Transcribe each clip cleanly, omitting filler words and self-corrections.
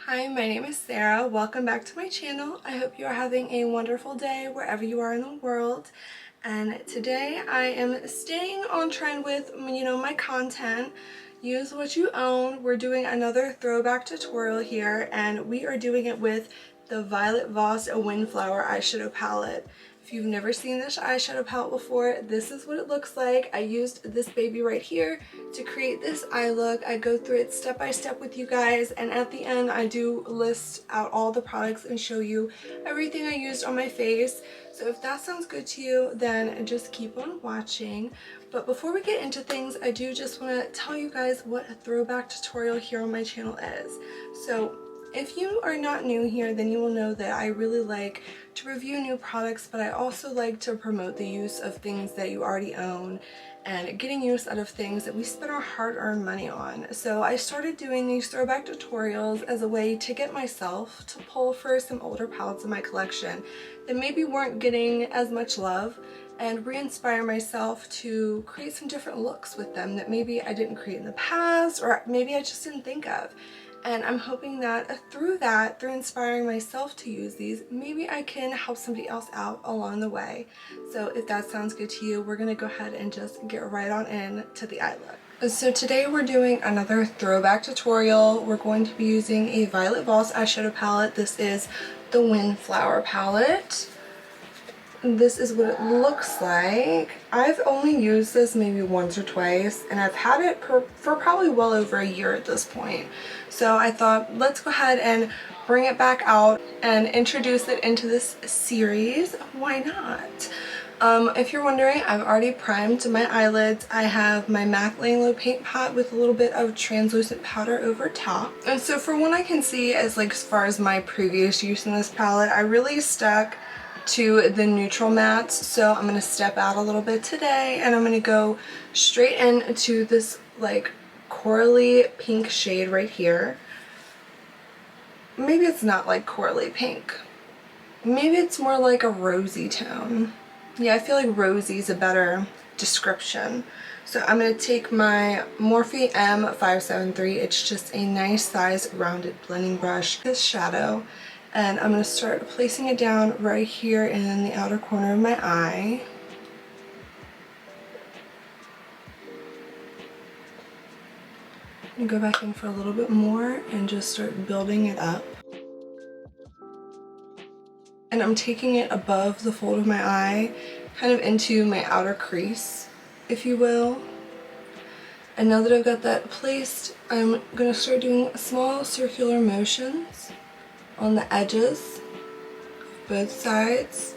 Hi, my name is Sarah. Welcome back to my channel. I hope you are having a wonderful day wherever you are in the world. And today I am staying on trend with, my content. Use what you own. We're doing another throwback tutorial here, and we are doing it with the Violet Voss Windflower eyeshadow palette. If you've never seen this eyeshadow palette before, this is what it looks like. I used this baby right here to create this eye look. I go through it step by step with you guys, and at the end I do list out all the products and show you everything I used on my face. So if that sounds good to you, then just keep on watching. But before we get into things, I do just want to tell you guys what a throwback tutorial here on my channel is. So if you are not new here, then you will know that I really like to review new products, but I also like to promote the use of things that you already own and getting use out of things that we spend our hard-earned money on. So I started doing these throwback tutorials as a way to get myself to pull for some older palettes in my collection that maybe weren't getting as much love, and re-inspire myself to create some different looks with them that maybe I didn't create in the past, or maybe I just didn't think of. And I'm hoping that through inspiring myself to use these, maybe I can help somebody else out along the way. So if that sounds good to you, we're gonna go ahead and just get right on in to the eye look. So today we're doing another throwback tutorial. We're going to be using a Violet Voss eyeshadow palette. This is the Windflower palette. This is what it looks like. I've only used this maybe once or twice, and I've had it for probably well over a year at this point. So I thought, let's go ahead and bring it back out and introduce it into this series. Why not? If you're wondering, I've already primed my eyelids. I have my MAC Laying Low paint pot with a little bit of translucent powder over top. And so for what I can see, as far as my previous use in this palette, I really stuck to the neutral mattes, so I'm going to step out a little bit today, and I'm going to go straight into this corally pink shade right here. Maybe it's not like corally pink. Maybe it's more like a rosy tone. Yeah, I feel like rosy is a better description. So I'm going to take my Morphe M573. It's just a nice size rounded blending brush. This shadow. And I'm going to start placing it down right here in the outer corner of my eye. I'm going to go back in for a little bit more and just start building it up. And I'm taking it above the fold of my eye, kind of into my outer crease, if you will. And now that I've got that placed, I'm going to start doing small circular motions on the edges, both sides,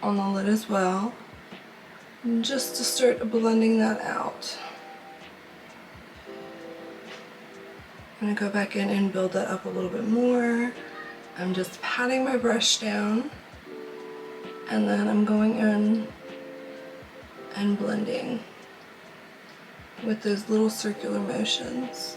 on the lid as well, just to start blending that out. I'm going to go back in and build that up a little bit more. I'm just patting my brush down, and then I'm going in and blending with those little circular motions.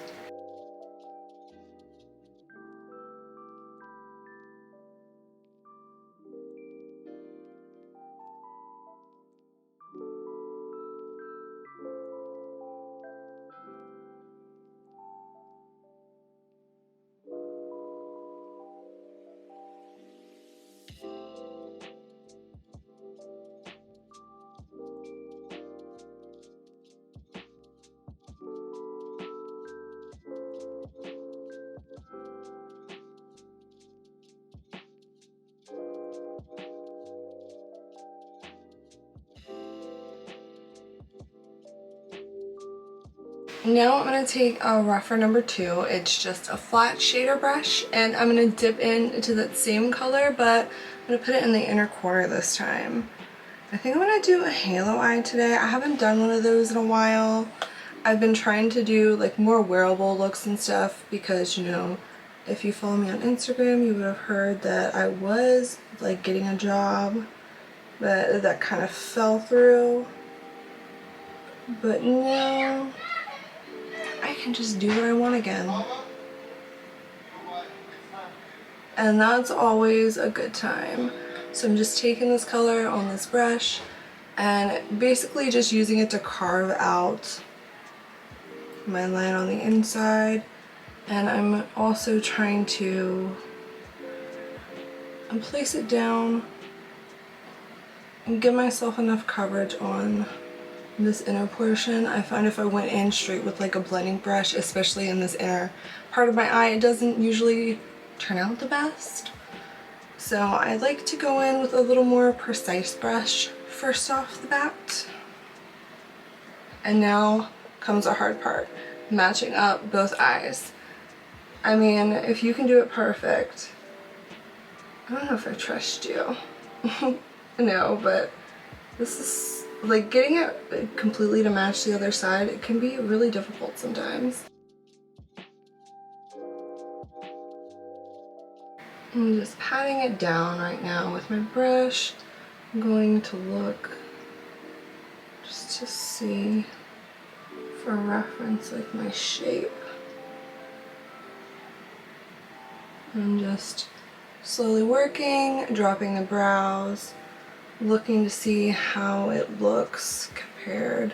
Now I'm going to take a rougher number 2. It's just a flat shader brush, and I'm going to dip into that same color, but I'm going to put it in the inner corner this time. I think I'm going to do a halo eye today. I haven't done one of those in a while. I've been trying to do more wearable looks and stuff because, if you follow me on Instagram, you would have heard that I was getting a job, but that kind of fell through. But now I can just do what I want again. And that's always a good time. So I'm just taking this color on this brush and basically just using it to carve out my line on the inside And I'm also trying to place it down and give myself enough coverage on this inner portion. I find if I went in straight with like a blending brush, especially in this inner part of my eye, it doesn't usually turn out the best. So I like to go in with a little more precise brush first off the bat. And now comes the hard part, matching up both eyes. I mean, if you can do it perfect, I don't know if I trust you. No, but this is like getting it completely to match the other side. It can be really difficult sometimes. I'm just patting it down right now with my brush. I'm going to look just to see for reference like my shape. I'm just slowly working, dropping the brows, looking to see how it looks compared.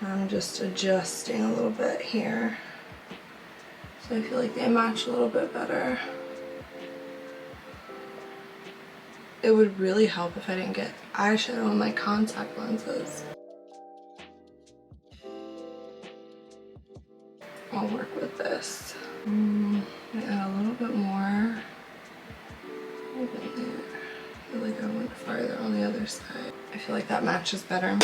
I'm just adjusting a little bit here, so I feel like they match a little bit better. It would really help if I didn't get eyeshadow on my contact lenses. I'll work with this. I'm gonna add a little bit more. There. I feel like I went farther on the other side. I feel like that matches better.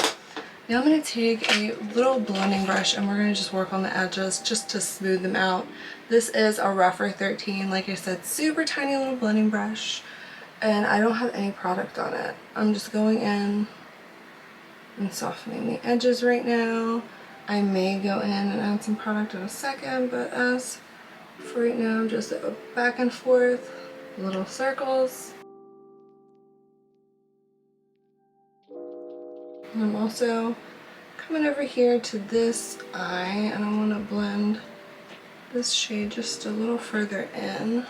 Now I'm going to take a little blending brush and we're going to just work on the edges just to smooth them out. This is a Rougher 13, like I said, super tiny little blending brush, and I don't have any product on it. I'm just going in and softening the edges right now. I may go in and add some product in a second, but as for right now, just back and forth, little circles. And I'm also coming over here to this eye, and I want to blend this shade just a little further in.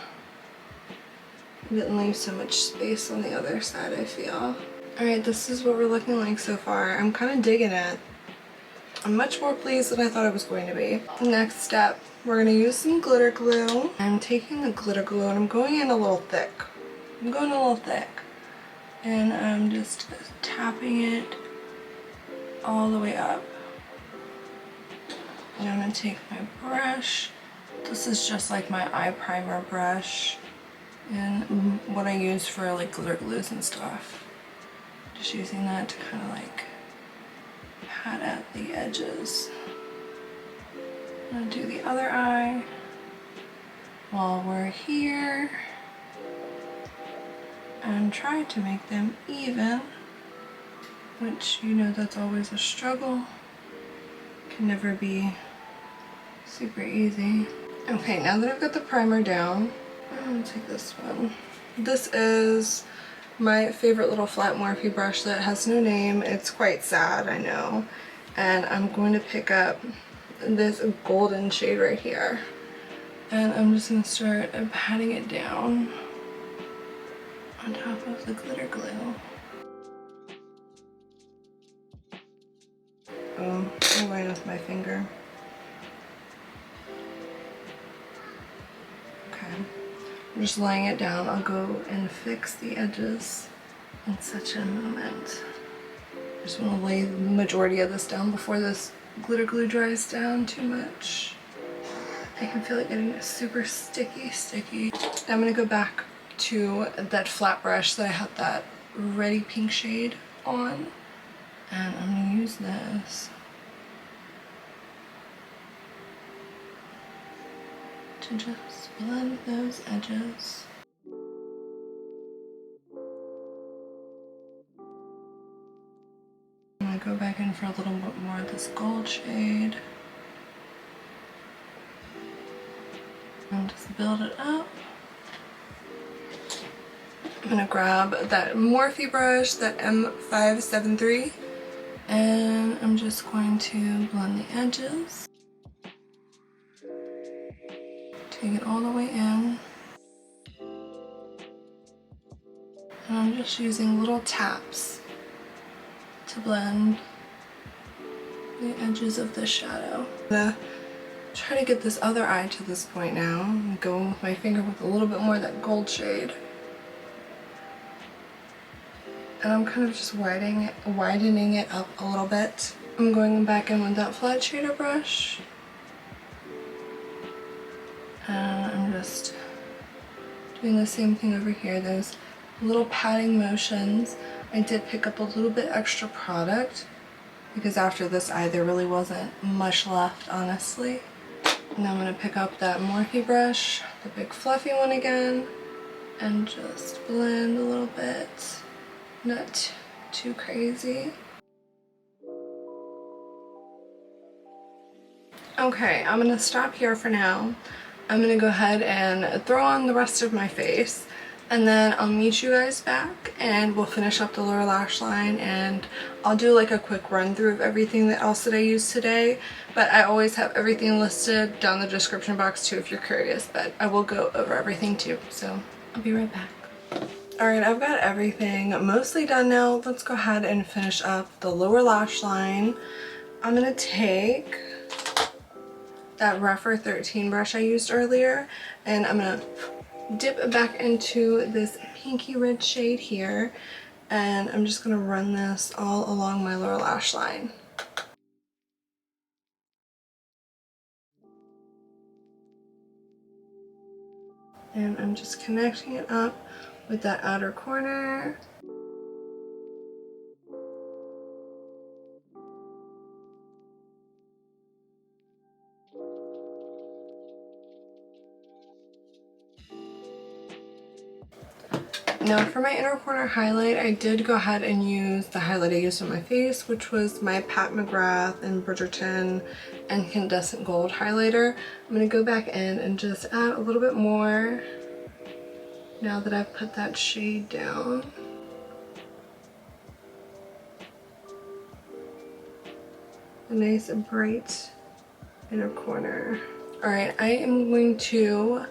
Didn't leave so much space on the other side, I feel. Alright, this is what we're looking like so far. I'm kind of digging it. I'm much more pleased than I thought I was going to be. Next step, we're going to use some glitter glue. I'm taking the glitter glue and I'm going in a little thick. And I'm just tapping it all the way up. And I'm going to take my brush. This is just like my eye primer brush and what I use for like glitter glues and stuff. Just using that to kind of like pat at the edges. I'm going to do the other eye while we're here and try to make them even, which you know that's always a struggle. Can never be super easy. Okay, now that I've got the primer down, I'm going to take this one. This is my favorite little flat Morphe brush that has no name. It's quite sad, I know. And I'm going to pick up this golden shade right here. And I'm just going to start patting it down on top of the glitter glue. Boom. I'm right with my finger. Okay. I'm just laying it down. I'll go and fix the edges in such a moment. I just want to lay the majority of this down before this glitter glue dries down too much. I can feel it getting super sticky. I'm going to go back to that flat brush that I had that reddy pink shade on, and I'm going to use this to just blend those edges. I'm going to go back in for a little bit more of this gold shade and just build it up. I'm going to grab that Morphe brush, that M573, and I'm just going to blend the edges. Take it all the way in. And I'm just using little taps to blend the edges of the shadow. I'm gonna Try to get this other eye to this point now. I'm going with my finger with a little bit more of that gold shade. And I'm kind of just widening it up a little bit. I'm going back in with that flat shader brush. And I'm just doing the same thing over here. Those little patting motions. I did pick up a little bit extra product because after this eye there really wasn't much left, honestly. Now I'm going to pick up that Morphe brush, the big fluffy one again, and just blend a little bit. Not too crazy. Okay, I'm going to stop here for now. I'm going to go ahead and throw on the rest of my face, and then I'll meet you guys back and we'll finish up the lower lash line, and I'll do like a quick run through of everything else that I used today, but I always have everything listed down the description box too if you're curious, but I will go over everything too, so I'll be right back. Alright, I've got everything mostly done now. Let's go ahead and finish up the lower lash line. I'm going to take that rougher 13 brush I used earlier, and I'm going to dip it back into this pinky red shade here, and I'm just going to run this all along my lower lash line. And I'm just connecting it up with that outer corner. Now for my inner corner highlight, I did go ahead and use the highlight I used on my face, which was my Pat McGrath and Bridgerton Incandescent Gold highlighter. I'm going to go back in and just add a little bit more now that I've put that shade down. A nice bright inner corner. Alright, I am going to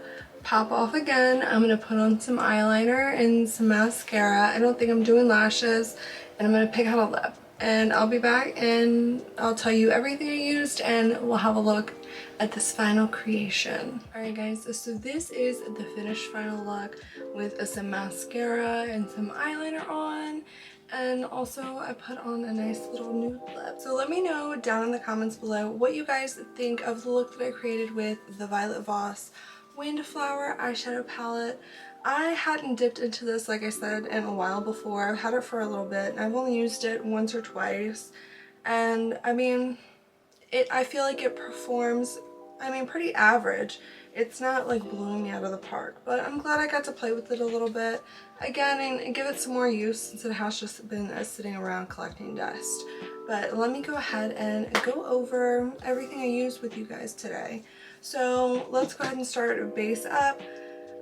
pop off again. I'm going to put on some eyeliner and some mascara. I don't think I'm doing lashes, and I'm going to pick out a lip. And I'll be back and I'll tell you everything I used, and we'll have a look at this final creation. Alright guys, so this is the finished final look with some mascara and some eyeliner on. And also I put on a nice little nude lip. So let me know down in the comments below what you guys think of the look that I created with the Violet Voss Windflower eyeshadow palette. I hadn't dipped into this, like I said, in a while before. I've had it for a little bit, and I've only used it once or twice. And I mean, I feel like it performs, pretty average. It's not like blowing me out of the park, but I'm glad I got to play with it a little bit again and give it some more use since it has just been sitting around collecting dust. But let me go ahead and go over everything I used with you guys today. So let's go ahead and start base up.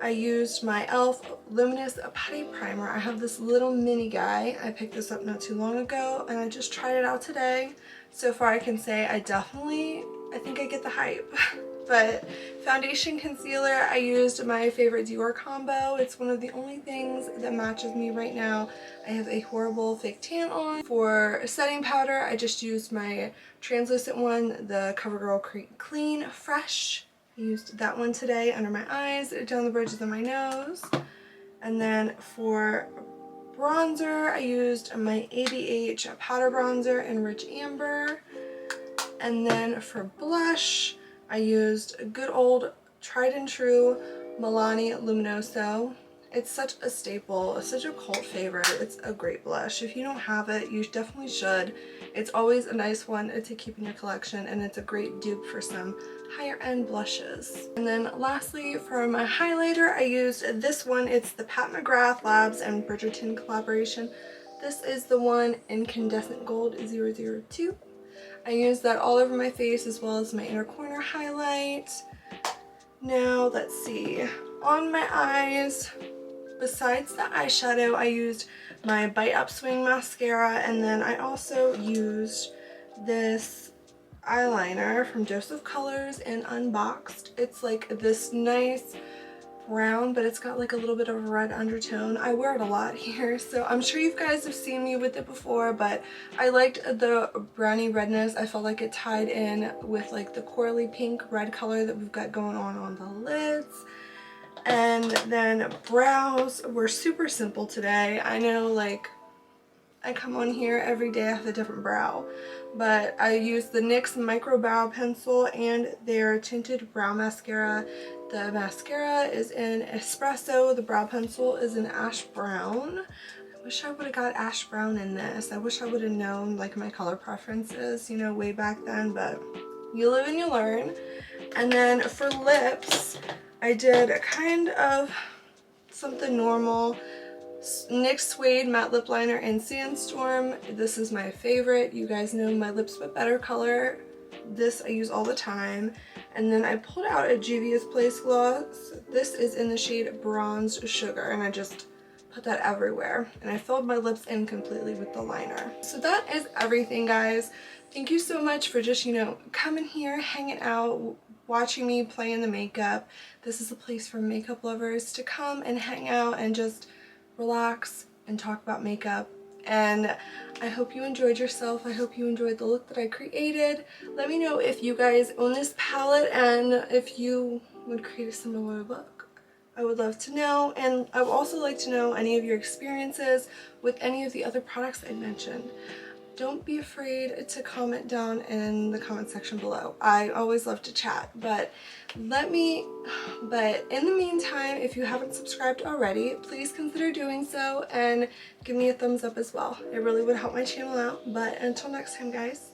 I used my e.l.f. Luminous Putty Primer. I have this little mini guy. I picked this up not too long ago, and I just tried it out today. So far I can say I think I get the hype. But foundation concealer, I used my favorite Dior combo. It's one of the only things that matches me right now. I have a horrible fake tan on. For setting powder, I just used my translucent one, the CoverGirl Clean Fresh. I used that one today under my eyes, down the bridges of my nose. And then for bronzer, I used my ABH powder bronzer in Rich Amber. And then for blush, I used a good old tried and true Milani Luminoso. It's such a staple, such a cult favorite. It's a great blush. If you don't have it, you definitely should. It's always a nice one to keep in your collection, and it's a great dupe for some higher end blushes. And then lastly, for my highlighter, I used this one. It's the Pat McGrath Labs and Bridgerton collaboration. This is the one Incandescent Gold 002. I used that all over my face as well as my inner corner highlight. Now let's see, on my eyes, besides the eyeshadow, I used my Bite Upswing mascara, and then I also used this eyeliner from Joseph Colors in Unboxed. It's like this nice brown, but it's got like a little bit of a red undertone. I wear it a lot here, so I'm sure you guys have seen me with it before, but I liked the brownie redness. I felt like it tied in with like the corally pink red color that we've got going on the lids. And then brows were super simple today. I know, like, I come on here every day, I have a different brow, but I used the NYX micro brow pencil and their tinted brow mascara. The mascara is in espresso, the brow pencil is in ash brown. I wish I would have got ash brown in this. I wish I would have known like my color preferences, you know, way back then, but you live and you learn. And then for lips, I did kind of something normal. NYX Suede Matte Lip Liner in Sandstorm. This is my favorite. You guys know my Lips But Better color. This I use all the time. And then I pulled out a Juvia's Place gloss. This is in the shade Bronzed Sugar, and I just put that everywhere. And I filled my lips in completely with the liner. So that is everything, guys. Thank you so much for just, you know, coming here, hanging out, watching me play in the makeup. This is a place for makeup lovers to come and hang out and just relax and talk about makeup. And I hope you enjoyed yourself. I hope you enjoyed the look that I created. Let me know if you guys own this palette and if you would create a similar look. I would love to know, and I would also like to know any of your experiences with any of the other products I mentioned. Don't be afraid to comment down in the comment section below. I always love to chat, but in the meantime, if you haven't subscribed already, please consider doing so and give me a thumbs up as well. It really would help my channel out. But until next time, guys.